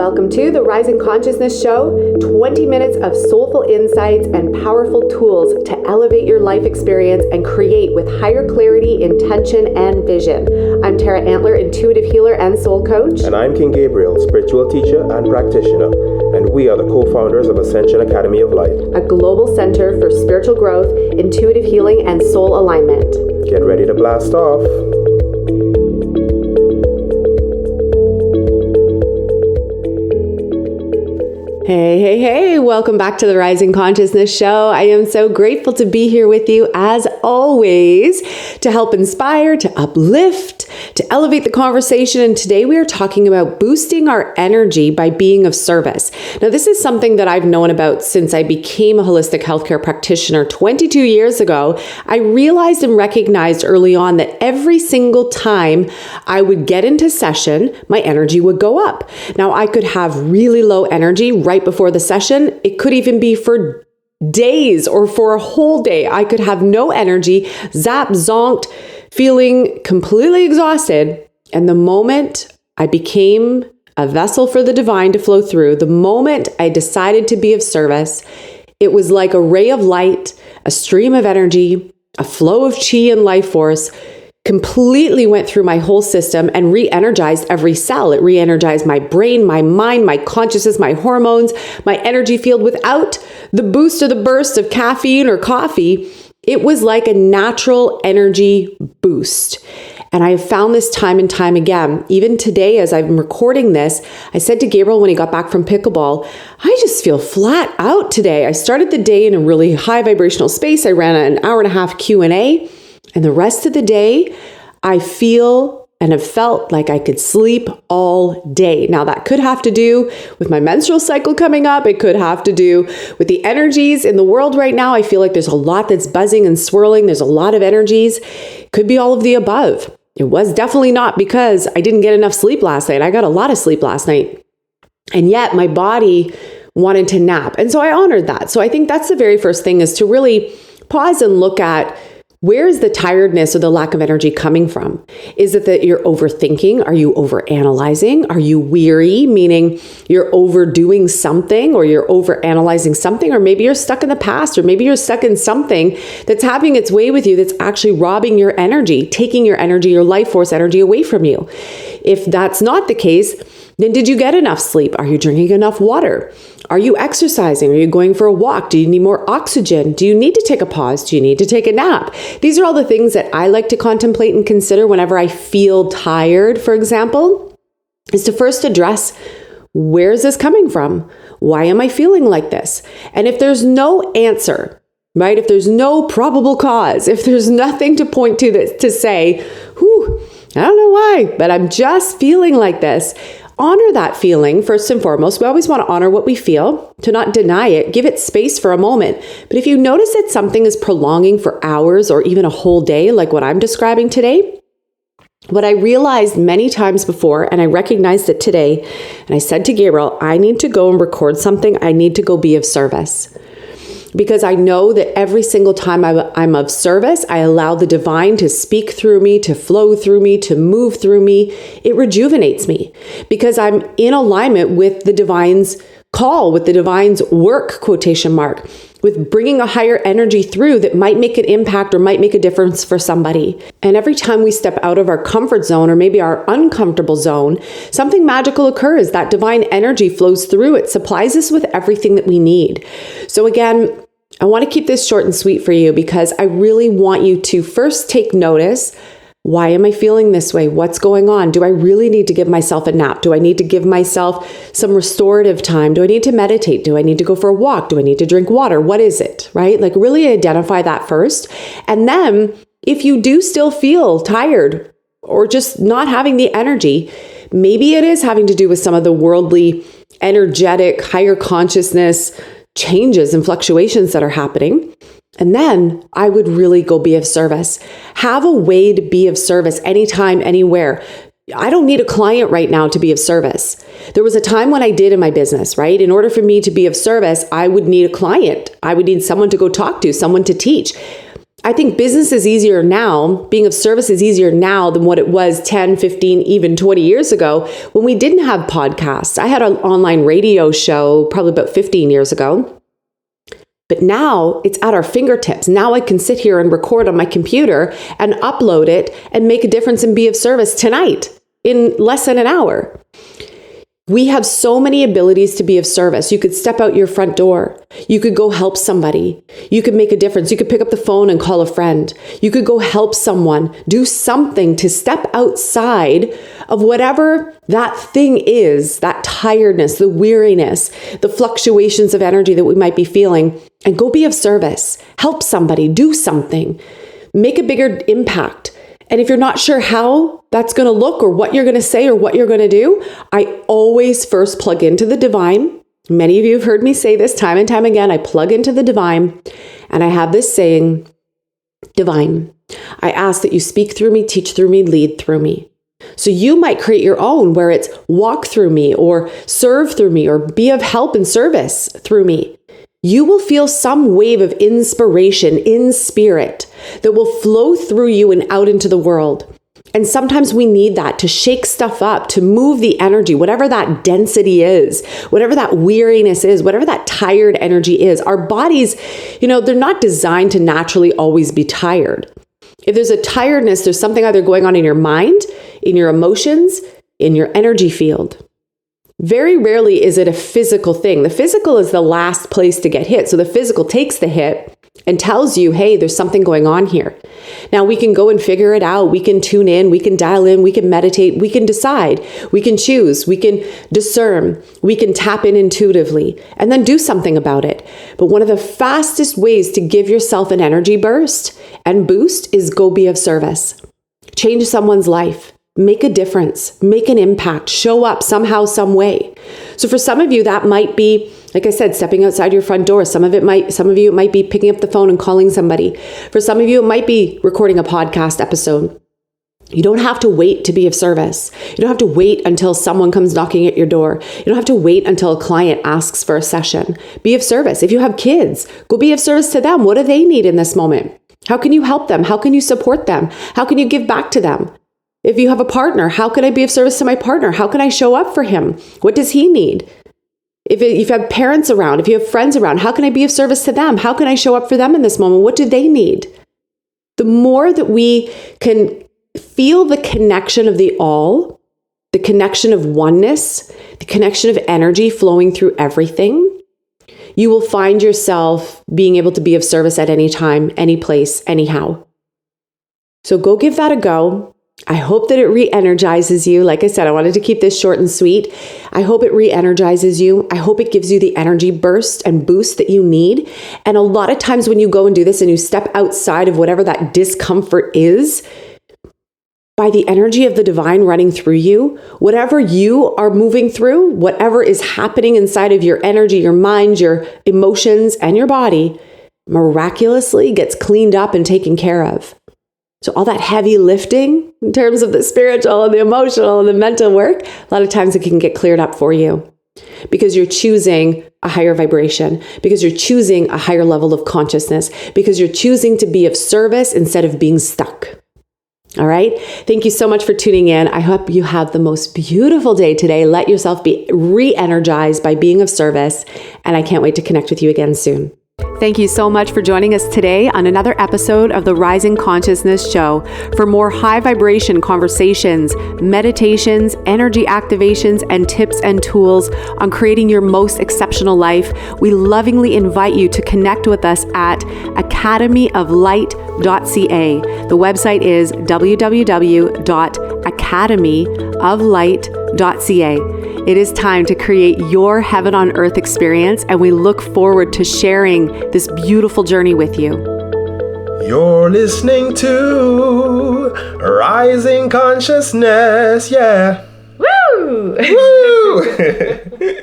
Welcome to the Rising Consciousness Show, 20 minutes of soulful insights and powerful tools to elevate your life experience and create with higher clarity, intention, and vision. I'm Tara Antler, intuitive healer and soul coach. And I'm King Gabriel, spiritual teacher and practitioner. And we are the co-founders of Ascension Academy of Life, a global center for spiritual growth, intuitive healing, and soul alignment. Get ready to blast off. Hey, welcome back to the Rising Consciousness Show. I am so grateful to be here with you as always to help inspire, to uplift, to elevate the conversation. And today we are talking about boosting our energy by being of service. Now, this is something that I've known about since I became a holistic healthcare practitioner 22 years ago. I realized and recognized early on that every single time I would get into session, my energy would go up. Now, I could have really low energy right before the session. It could even be for days or for a whole day. I could have no energy, zonked, feeling completely exhausted. And the moment I became a vessel for the divine to flow through, the moment I decided to be of service, it was like a ray of light, a stream of energy, a flow of chi and life force completely went through my whole system and re-energized every cell. It re-energized my brain, my mind, my consciousness, my hormones, my energy field. Without the boost or the burst of caffeine or coffee, it was like a natural energy boost. And I have found this time and time again. Even today, as I'm recording this, I said to Gabriel when he got back from pickleball, I just feel flat out today. I started the day in a really high vibrational space. I ran an hour and a half Q&A. And the rest of the day, I feel and have felt like I could sleep all day. Now, that could have to do with my menstrual cycle coming up. It could have to do with the energies in the world right now. I feel like there's a lot that's buzzing and swirling. There's a lot of energies. Could be all of the above. It was definitely not because I didn't get enough sleep last night. I got a lot of sleep last night. And yet my body wanted to nap. And so I honored that. So I think that's the very first thing, is to really pause and look at, where is the tiredness or the lack of energy coming from? Is it that you're overthinking? Are you overanalyzing? Are you weary, meaning you're overdoing something or you're overanalyzing something? Or maybe you're stuck in the past, or maybe you're stuck in something that's having its way with you that's actually robbing your energy, taking your energy, your life force energy away from you. If that's not the case, then did you get enough sleep? Are you drinking enough water? Are you exercising? Are you going for a walk? Do you need more oxygen? Do you need to take a pause? Do you need to take a nap? These are all the things that I like to contemplate and consider whenever I feel tired, for example, is to first address, where is this coming from? Why am I feeling like this? And if there's no answer, right? If there's no probable cause, if there's nothing to point to that to say, I don't know why, but I'm just feeling like this. Honor that feeling first and foremost. We always want to honor what we feel, to not deny it, give it space for a moment. But if you notice that something is prolonging for hours or even a whole day, like what I'm describing today, what I realized many times before, and I recognized it today, and I said to Gabriel, I need to go and record something. I need to go be of service. Because I know that every single time I'm of service, I allow the divine to speak through me, to flow through me, to move through me. It rejuvenates me because I'm in alignment with the divine's call, with the divine's work, quotation mark, with bringing a higher energy through that might make an impact or might make a difference for somebody. And every time we step out of our comfort zone, or maybe our uncomfortable zone, something magical occurs. That divine energy flows through. It supplies us with everything that we need. So again, I want to keep this short and sweet for you because I really want you to first take notice. Why am I feeling this way? What's going on? Do I really need to give myself a nap? Do I need to give myself some restorative time? Do I need to meditate? Do I need to go for a walk? Do I need to drink water? What is it, right? Like really identify that first. And then if you do still feel tired or just not having the energy, maybe it is having to do with some of the worldly, energetic, higher consciousness changes and fluctuations that are happening. And then I would really go be of service. Have a way to be of service anytime, anywhere. I don't need a client right now to be of service. There was a time when I did in my business, right? In order for me to be of service, I would need a client. I would need someone to go talk to, someone to teach. I think business is easier now, being of service is easier now than what it was 10, 15, even 20 years ago when we didn't have podcasts. I had an online radio show probably about 15 years ago. But now it's at our fingertips. Now I can sit here and record on my computer and upload it and make a difference and be of service tonight in less than an hour. We have so many abilities to be of service. You could step out your front door. You could go help somebody. You could make a difference. You could pick up the phone and call a friend. You could go help someone. Do something to step outside of whatever that thing is, that tiredness, the weariness, the fluctuations of energy that we might be feeling, and go be of service. Help somebody. Do something. Make a bigger impact. And if you're not sure how that's going to look or what you're going to say or what you're going to do, I always first plug into the divine. Many of you have heard me say this time and time again. I plug into the divine and I have this saying, divine, I ask that you speak through me, teach through me, lead through me. So you might create your own where it's walk through me or serve through me or be of help and service through me. You will feel some wave of inspiration in spirit that will flow through you and out into the world. And sometimes we need that to shake stuff up, to move the energy, whatever that density is, whatever that weariness is, whatever that tired energy is. Our bodies, they're not designed to naturally always be tired. If there's a tiredness, there's something either going on in your mind, in your emotions, in your energy field. Very rarely is it a physical thing. The physical is the last place to get hit. So the physical takes the hit and tells you, hey, there's something going on here. Now we can go and figure it out. We can tune in, we can dial in, we can meditate, we can decide, we can choose, we can discern, we can tap in intuitively and then do something about it. But one of the fastest ways to give yourself an energy burst and boost is go be of service. Change someone's life. Make a difference, make an impact, show up somehow, some way. So for some of you, that might be, like I said, stepping outside your front door. Some of you, it might be picking up the phone and calling somebody. For some of you, it might be recording a podcast episode. You don't have to wait to be of service. You don't have to wait until someone comes knocking at your door. You don't have to wait until a client asks for a session. Be of service. If you have kids, go be of service to them. What do they need in this moment? How can you help them? How can you support them? How can you give back to them? If you have a partner, how can I be of service to my partner? How can I show up for him? What does he need? If you have parents around, if you have friends around, how can I be of service to them? How can I show up for them in this moment? What do they need? The more that we can feel the connection of the all, the connection of oneness, the connection of energy flowing through everything, you will find yourself being able to be of service at any time, any place, anyhow. So go give that a go. I hope that it re-energizes you. Like I said, I wanted to keep this short and sweet. I hope it re-energizes you. I hope it gives you the energy burst and boost that you need. And a lot of times when you go and do this and you step outside of whatever that discomfort is, by the energy of the divine running through you, whatever you are moving through, whatever is happening inside of your energy, your mind, your emotions, and your body, miraculously gets cleaned up and taken care of. So all that heavy lifting in terms of the spiritual and the emotional and the mental work, a lot of times it can get cleared up for you because you're choosing a higher vibration, because you're choosing a higher level of consciousness, because you're choosing to be of service instead of being stuck. All right. Thank you so much for tuning in. I hope you have the most beautiful day today. Let yourself be re-energized by being of service. And I can't wait to connect with you again soon. Thank you so much for joining us today on another episode of the Rising Consciousness Show. For more high vibration conversations, meditations, energy activations, and tips and tools on creating your most exceptional life, we lovingly invite you to connect with us at academyoflight.ca. The website is www.academyoflight.ca. It is time to create your heaven on earth experience, and we look forward to sharing this beautiful journey with you. You're listening to Rising Consciousness, yeah. Woo! Woo!